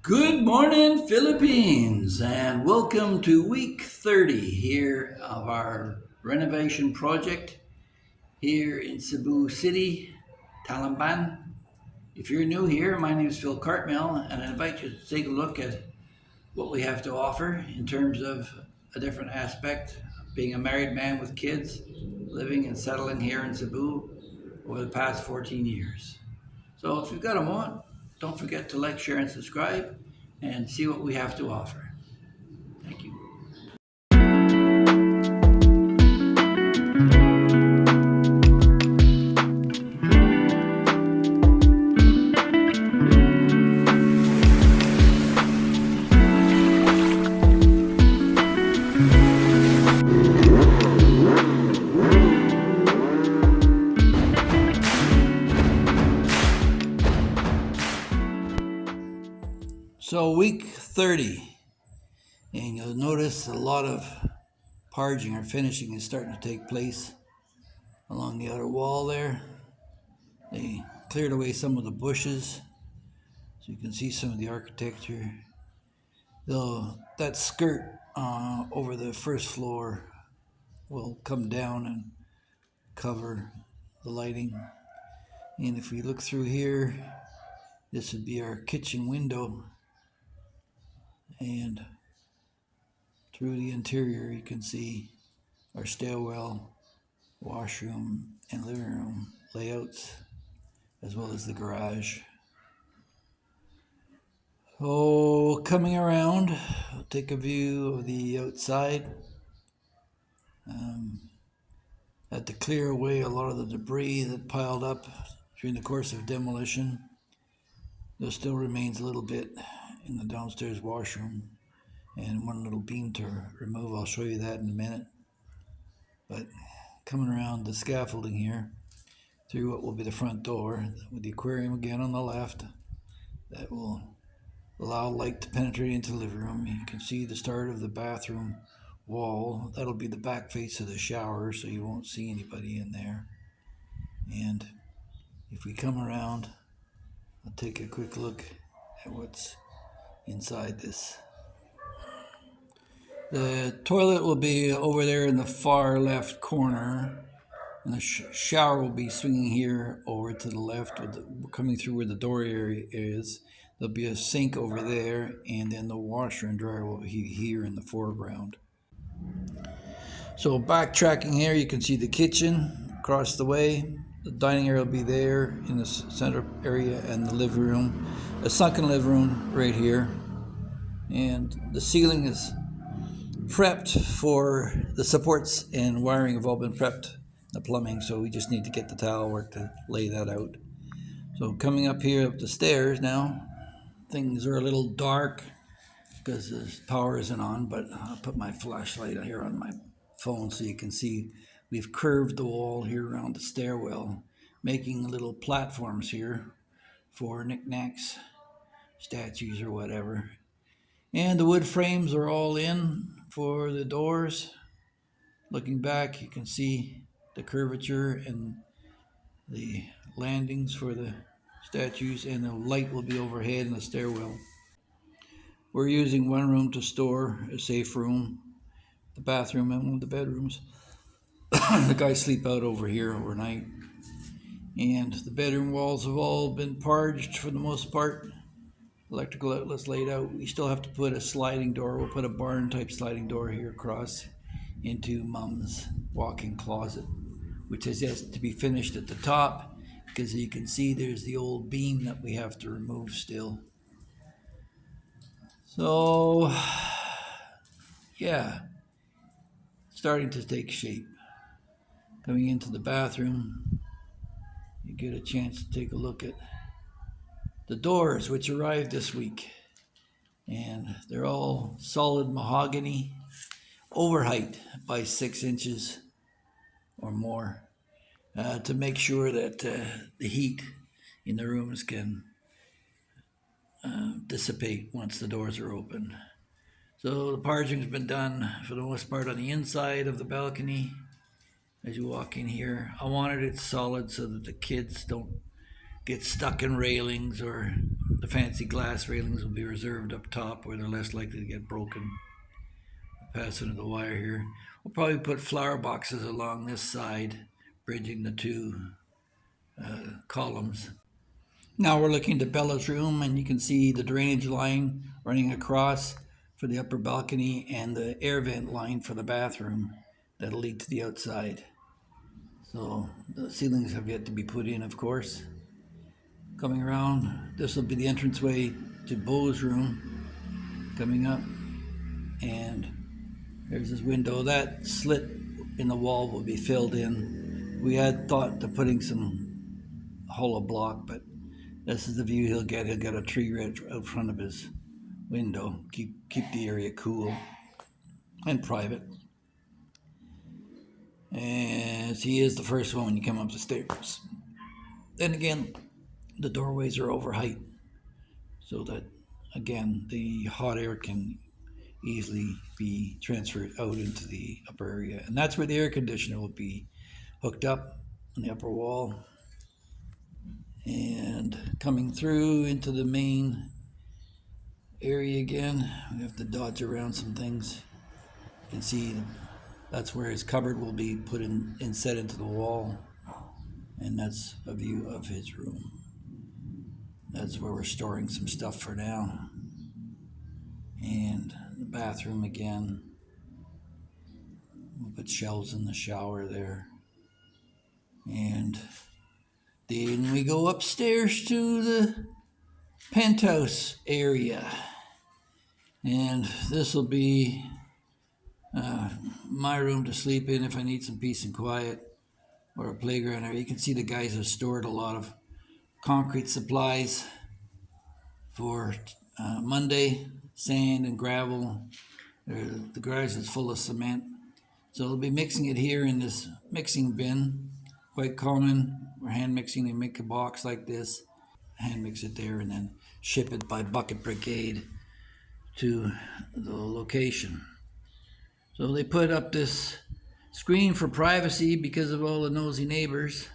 Good morning, Philippines, and welcome to week 30 here of our renovation project here in Cebu City, Talamban. If you're new here, my name is Phil Cartmel, and I invite you to take a look at what we have to offer in terms of a different aspect, being a married man with kids, living and settling here in Cebu over the past 14 years. So if you've got a moment, don't forget to like, share, and subscribe and see what we have to offer. Thank you. So week 30, and you'll notice a lot of parging or finishing is starting to take place along the outer wall there. They cleared away some of the bushes, so you can see some of the architecture. That skirt over the first floor will come down and cover the lighting. And if we look through here, this would be our kitchen window, and through the interior you can see our stairwell, washroom, and living room layouts, as well as the garage. So coming around, I'll take a view of the outside. Had to clear away a lot of the debris that piled up during the course of demolition. There still remains a little bit in the downstairs washroom and one little beam to remove. I'll show you that in a minute. But coming around the scaffolding here through what will be the front door with the aquarium again on the left, that will allow light to penetrate into the living room. You can see the start of the bathroom wall. That'll be the back face of the shower, so you won't see anybody in there. And if we come around, I'll take a quick look at what's inside this. The toilet will be over there in the far left corner, and the shower will be swinging here over to the left, coming through where the door area is. There'll be a sink over there, and then the washer and dryer will be here in the foreground. So backtracking here, you can see the kitchen across the way. The dining area will be there in the center area, and the living room, a sunken living room right here. And the ceiling is prepped for the supports, and wiring have all been prepped, the plumbing, so we just need to get the tile work to lay that out. So coming up here up the stairs now, things are a little dark because the power isn't on, but I'll put my flashlight here on my phone so you can see we've curved the wall here around the stairwell, making little platforms here for knickknacks, statues or whatever. And the wood frames are all in for the doors. Looking back, you can see the curvature and the landings for the statues, and the light will be overhead in the stairwell. We're using one room to store, a safe room, the bathroom, and one of the bedrooms. The guys sleep out over here overnight. And the bedroom walls have all been parged for the most part. Electrical outlets laid out. We still have to put a sliding door. We'll put a barn type sliding door here across into Mom's walk-in closet, which has yet to be finished at the top, because you can see there's the old beam that we have to remove still. So yeah, starting to take shape. Coming into the bathroom, you get a chance to take a look at the doors, which arrived this week, and they're all solid mahogany, over height by 6 inches or more, to make sure that the heat in the rooms can dissipate once the doors are open. So the parging's been done for the most part on the inside of the balcony. As you walk in here, I wanted it solid so that the kids don't get stuck in railings, or the fancy glass railings will be reserved up top where they're less likely to get broken. Pass into the wire here. We'll probably put flower boxes along this side, bridging the two columns. Now we're looking to Bella's room, and you can see the drainage line running across for the upper balcony and the air vent line for the bathroom that'll lead to the outside. So the ceilings have yet to be put in, of course. Coming around, this will be the entranceway to Beau's room coming up, and there's this window. That slit in the wall will be filled in. We had thought of putting some hollow block, but this is the view he'll get. He'll get a tree right out front of his window. Keep the area cool and private. And he is the first one when you come up the stairs. Then again, the doorways are over height, so that again the hot air can easily be transferred out into the upper area, and that's where the air conditioner will be hooked up on the upper wall. And coming through into the main area again, we have to dodge around some things. You can see that's where his cupboard will be put in and set into the wall, and that's a view of his room. That's where we're storing some stuff for now. And the bathroom again, we'll put shelves in the shower there. And then we go upstairs to the penthouse area. And this will be my room to sleep in if I need some peace and quiet, or a playground area. You can see the guys have stored a lot of concrete supplies for Monday, sand and gravel. The garage is full of cement. So they'll be mixing it here in this mixing bin. Quite common. We're hand mixing. They make a box like this, hand mix it there, and then ship it by bucket brigade to the location. So they put up this screen for privacy because of all the nosy neighbors.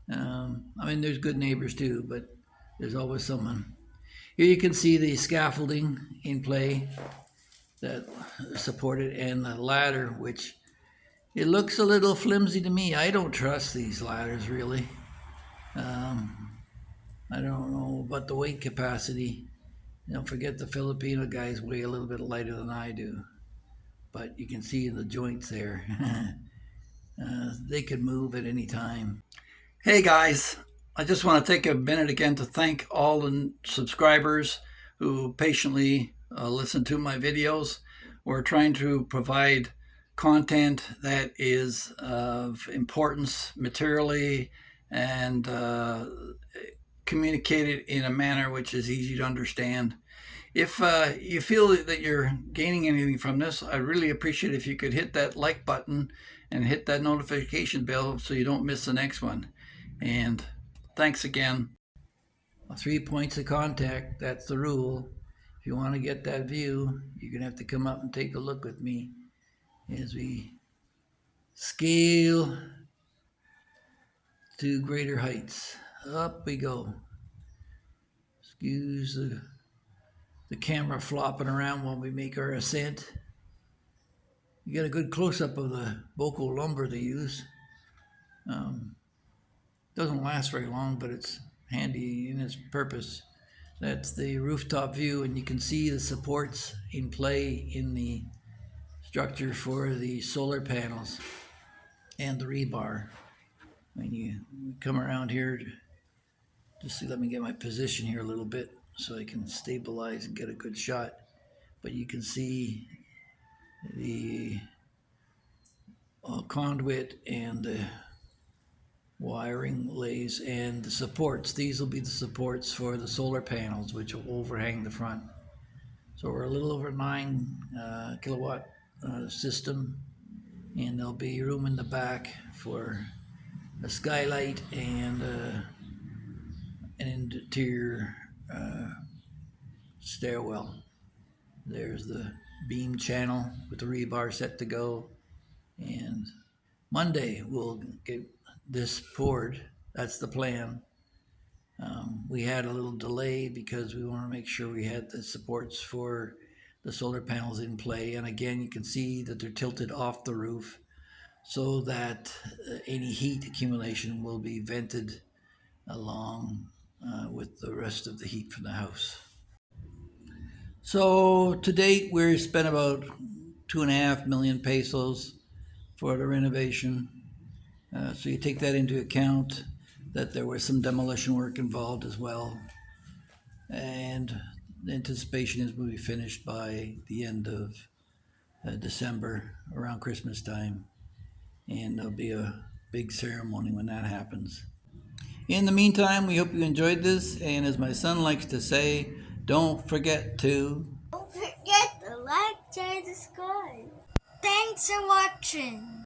I mean, there's good neighbors too, but there's always someone. Here you can see the scaffolding in play that support it, and the ladder, which it looks a little flimsy to me. I don't trust these ladders really. I don't know about the weight capacity. Don't forget the Filipino guys weigh a little bit lighter than I do, but you can see the joints there. They could move at any time. Hey guys, I just want to take a minute again to thank all the subscribers who patiently listen to my videos. We're trying to provide content that is of importance materially and communicated in a manner which is easy to understand. If you feel that you're gaining anything from this, I'd really appreciate if you could hit that like button and hit that notification bell so you don't miss the next one. And thanks again. 3 points of contact, that's the rule. If you want to get that view, you're going to have to come up and take a look with me as we scale to greater heights. Up we go. Excuse the camera flopping around while we make our ascent. You get a good close-up of the Boco lumber they use. Doesn't last very long, but it's handy in its purpose. That's the rooftop view, and you can see the supports in play in the structure for the solar panels and the rebar. When you come around here, just let me get my position here a little bit so I can stabilize and get a good shot. But you can see the conduit and the wiring lays and the supports. These will be the supports for the solar panels, which will overhang the front. So we're a little over 9 kilowatt system, and there'll be room in the back for a skylight and an interior stairwell. There's the beam channel with the rebar set to go, and Monday we'll get this poured. That's the plan, We had a little delay because we want to make sure we had the supports for the solar panels in play. And again, you can see that they're tilted off the roof so that any heat accumulation will be vented along with the rest of the heat from the house. So to date, we've spent about 2.5 million pesos for the renovation. So you take that into account, that there was some demolition work involved as well. And the anticipation is we'll be finished by the end of December, around Christmas time. And there'll be a big ceremony when that happens. In the meantime, we hope you enjoyed this. And as my son likes to say, don't forget to Don't forget to like, share, subscribe. Thanks for watching.